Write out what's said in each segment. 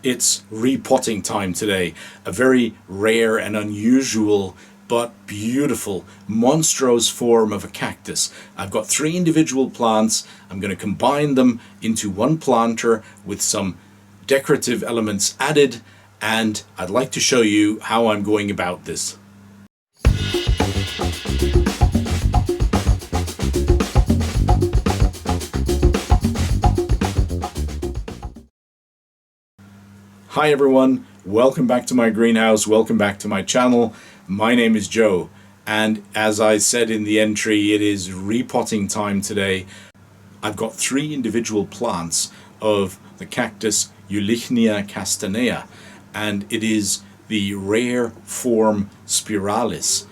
It's repotting time today. A very rare and unusual but beautiful monstrose form of a cactus. I've got 3 individual plants. I'm going to combine them into one planter with some decorative elements added, and I'd like to show you how I'm going about this. Hi everyone, welcome back to my greenhouse, welcome back to my channel. My name is Joe, and as I said in the entry, it is repotting time today. I've got 3 individual plants of the cactus Eulychnia castanea, and it is the rare form spiralis.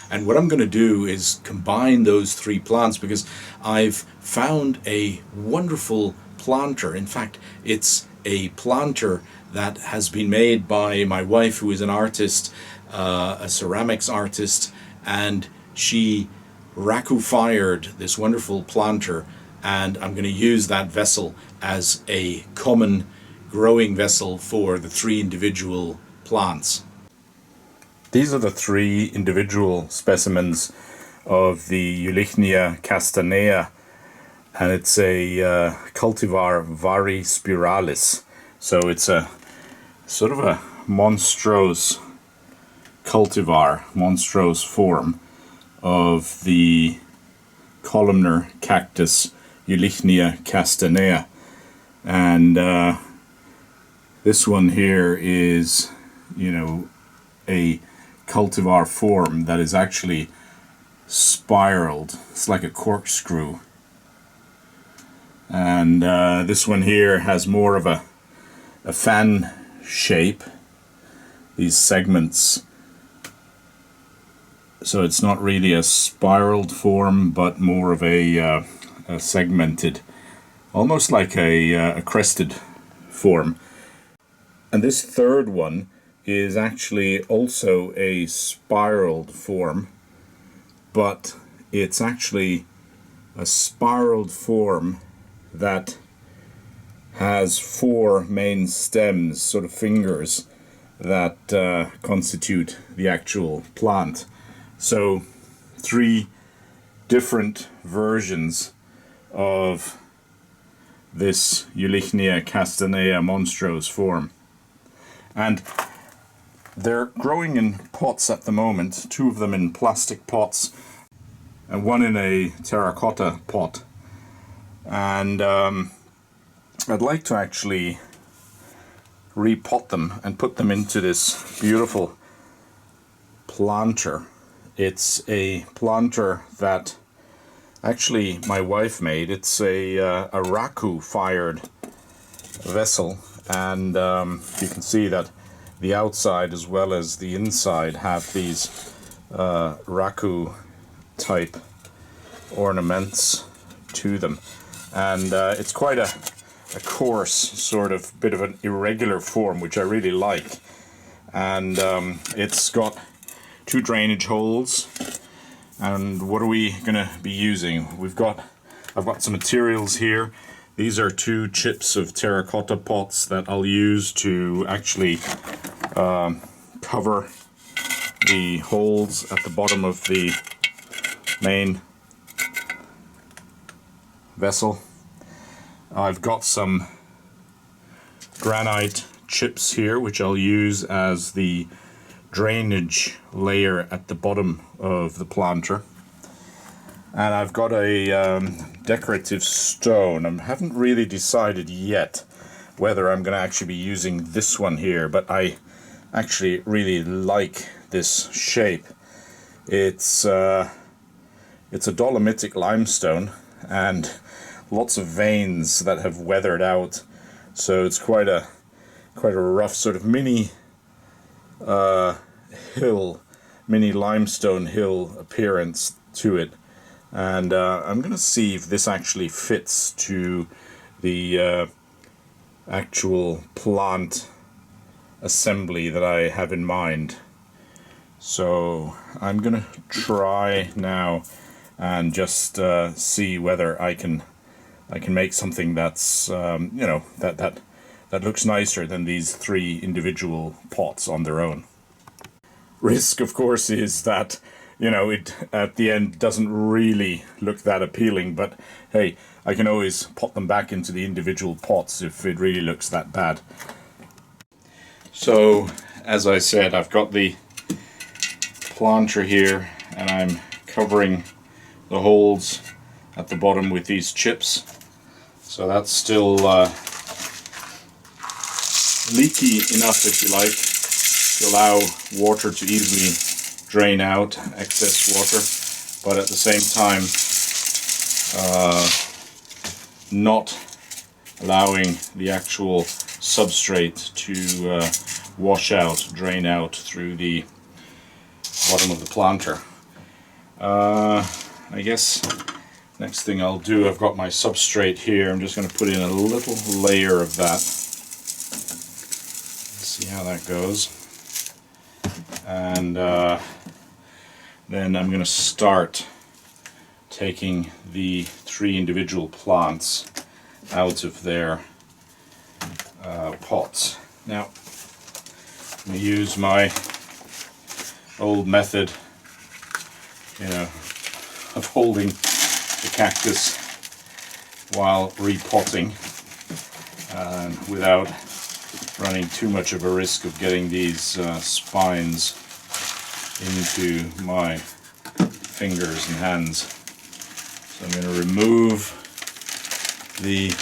And what I'm going to do is combine those 3 plants because I've found a wonderful planter. In fact, it's a planter that has been made by my wife, who is an artist, a ceramics artist, and she raku-fired this wonderful planter, and I'm going to use that vessel as a common growing vessel for the 3 individual plants. These are the 3 individual specimens of the Eulychnia castanea, and it's a cultivar varispiralis. So it's a sort of a monstrose cultivar, monstrose form of the columnar cactus Eulychnia castanea. And this one here is, a cultivar form that is actually spiraled. It's like a corkscrew. And this one here has more of a fan shape, these segments. So it's not really a spiraled form, but more of a segmented, almost like a crested form. And this third one is actually also a spiraled form, but it's actually a spiraled form that has 4 main stems, sort of fingers, that constitute the actual plant. So 3 different versions of this Eulychnia castanea monstrose form. And they're growing in pots at the moment, 2 of them in plastic pots and 1 in a terracotta pot. And I'd like to actually repot them and put them into this beautiful planter. It's a planter that actually my wife made. It's a raku-fired vessel, and you can see that the outside as well as the inside have these raku type ornaments to them, and it's quite a coarse, sort of bit of an irregular form, which I really like. And it's got 2 drainage holes. And what are we going to be using? I've got some materials here. These are 2 chips of terracotta pots that I'll use to actually cover the holes at the bottom of the main vessel. I've got some granite chips here, which I'll use as the drainage layer at the bottom of the planter. And I've got a decorative stone. I haven't really decided yet whether I'm going to actually be using this one here, but I actually really like this shape. It's a dolomitic limestone, and lots of veins that have weathered out, so it's quite a rough sort of mini mini limestone hill appearance to it. And I'm going to see if this actually fits to the actual plant assembly that I have in mind. So I'm going to try now and just see whether I can make something that's that that looks nicer than these 3 individual pots on their own. Risk, of course, is that, you know, it at the end doesn't really look that appealing, but hey, I can always pot them back into the individual pots if it really looks that bad. So, as I said, I've got the planter here and I'm covering the holes at the bottom with these chips. So that's still leaky enough, if you like, to allow water to easily drain out excess water, but at the same time not allowing the actual substrate to wash out, drain out through the bottom of the planter. I guess next thing I'll do, I've got my substrate here, I'm just going to put in a little layer of that. See how that goes. And then I'm going to start taking the 3 individual plants out of their pots. Now, I'm going to use my old method, you know, of holding the cactus while repotting, and without running too much of a risk of getting these spines into my fingers and hands. So I'm going to remove the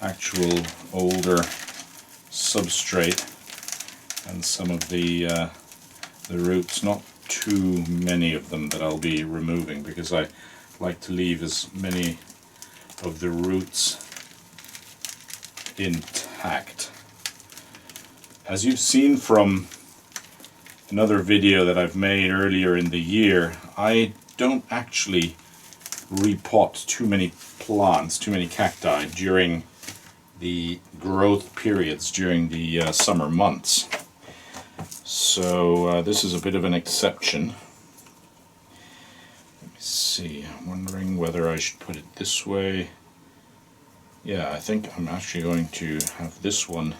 actual older substrate and some of the roots, not too many of them that I'll be removing, because I like to leave as many of the roots intact. As you've seen from another video that I've made earlier in the year, I don't actually repot too many plants, too many cacti during the growth periods during the summer months. So this is a bit of an exception. Let me see, I'm wondering whether I should put it this way. Yeah, I think I'm actually going to have this one,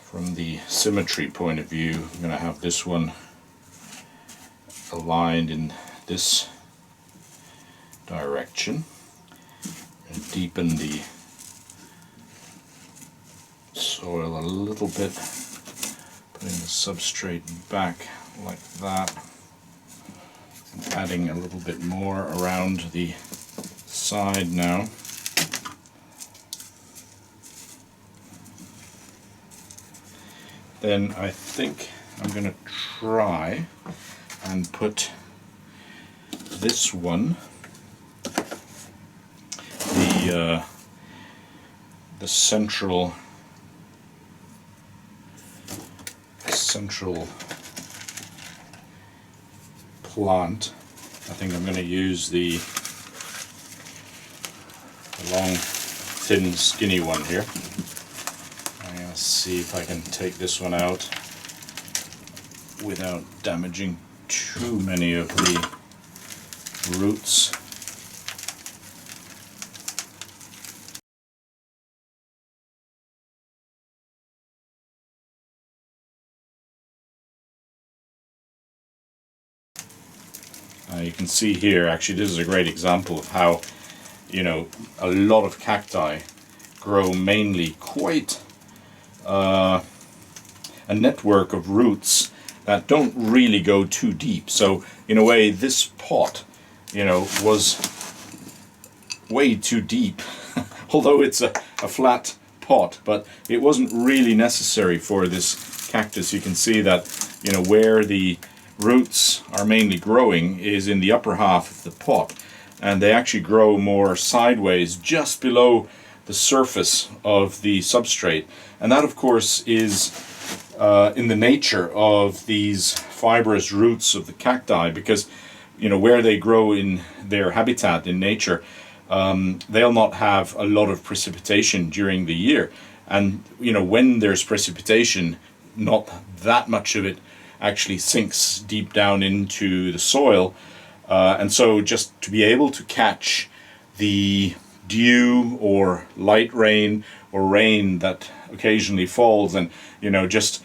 from the symmetry point of view, I'm going to have this one aligned in this direction and deepen the soil a little bit, putting the substrate back like that, and adding a little bit more around the side now. Then I think I'm going to try and put this one, the central plant. I think I'm going to use the long, thin, skinny one here. I'm going to see if I can take this one out without damaging too many of the roots. You can see here, actually this is a great example of how, you know, a lot of cacti grow mainly quite a network of roots that don't really go too deep. So in a way this pot, you know, was way too deep although it's a flat pot, but it wasn't really necessary for this cactus. You can see that, you know, where the roots are mainly growing is in the upper half of the pot, and they actually grow more sideways just below the surface of the substrate. And that of course is in the nature of these fibrous roots of the cacti, because, you know, where they grow in their habitat in nature, they'll not have a lot of precipitation during the year, and, you know, when there's precipitation, not that much of it actually sinks deep down into the soil, and so just to be able to catch the dew or light rain or rain that occasionally falls and, you know, just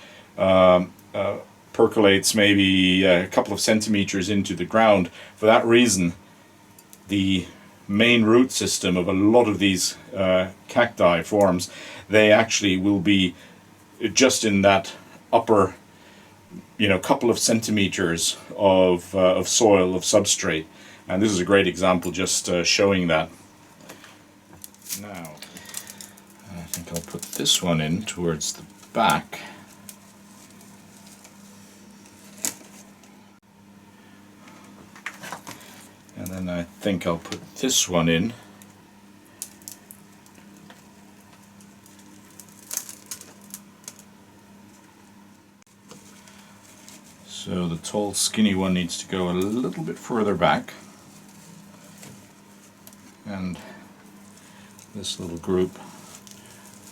percolates maybe a couple of centimeters into the ground. For that reason, the main root system of a lot of these cacti forms, they actually will be just in that upper, you know, couple of centimeters of soil, of substrate. And this is a great example just showing that. Now, I think I'll put this one in towards the back. And then I think I'll put this one in. So the tall, skinny one needs to go a little bit further back. And this little group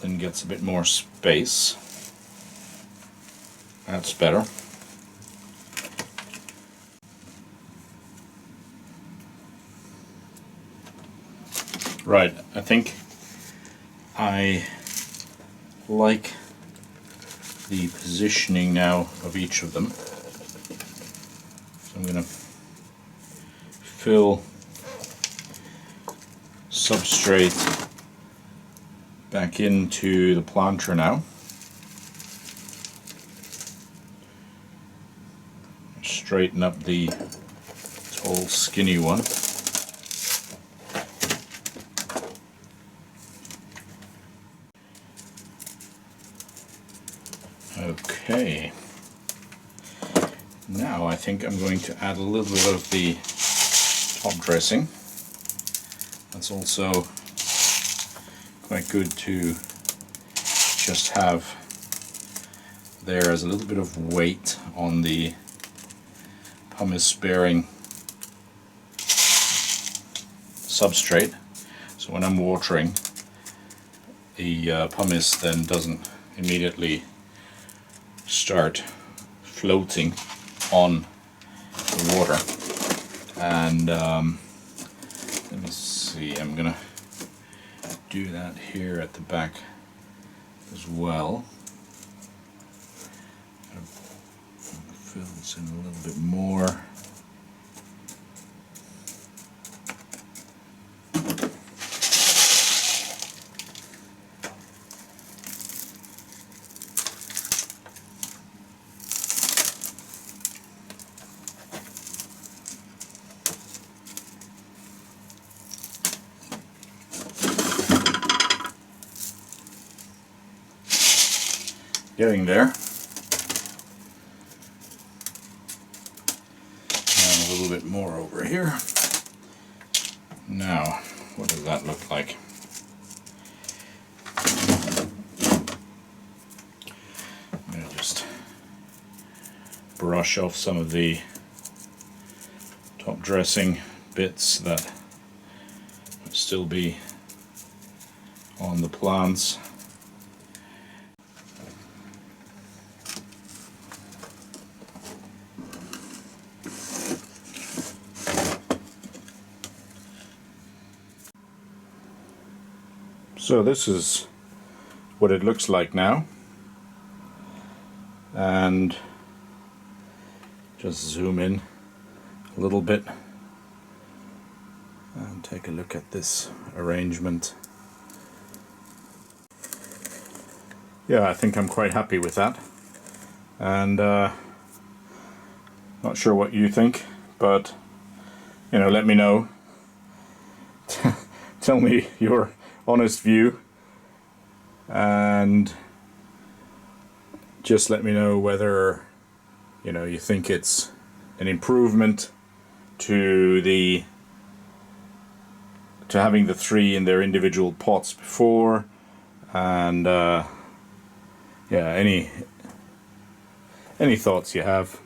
then gets a bit more space. That's better. Right, I think I like the positioning now of each of them. So I'm going to fill substrate back into the planter now. Straighten up the tall, skinny one. Okay, now I think I'm going to add a little bit of the top dressing. That's also quite good to just have there as a little bit of weight on the pumice bearing substrate. So when I'm watering, the pumice then doesn't immediately start floating on the water. And let me see, I'm gonna do that here at the back as well. Fill this in a little bit more. Getting there. And a little bit more over here. Now, what does that look like? I'm going to just brush off some of the top dressing bits that would still be on the plants. So this is what it looks like now, and just zoom in a little bit and take a look at this arrangement. Yeah, I think I'm quite happy with that, and not sure what you think, but you know, let me know. Tell me your honest view, and just let me know whether, you know, you think it's an improvement to having the three in their individual pots before, and yeah, any thoughts you have.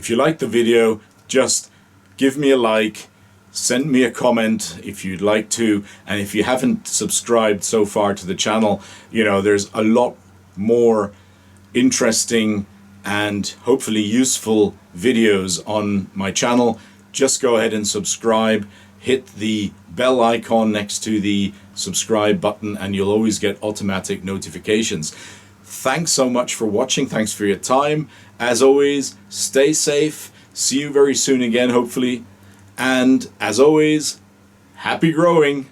If you like the video, just give me a like, send me a comment if you'd like to, and if you haven't subscribed so far to the channel, you know, there's a lot more interesting and hopefully useful videos on my channel. Just go ahead and subscribe, hit the bell icon next to the subscribe button, and you'll always get automatic notifications. Thanks so much for watching. Thanks for your time. As always, stay safe. See you very soon again, hopefully. And as always, happy growing.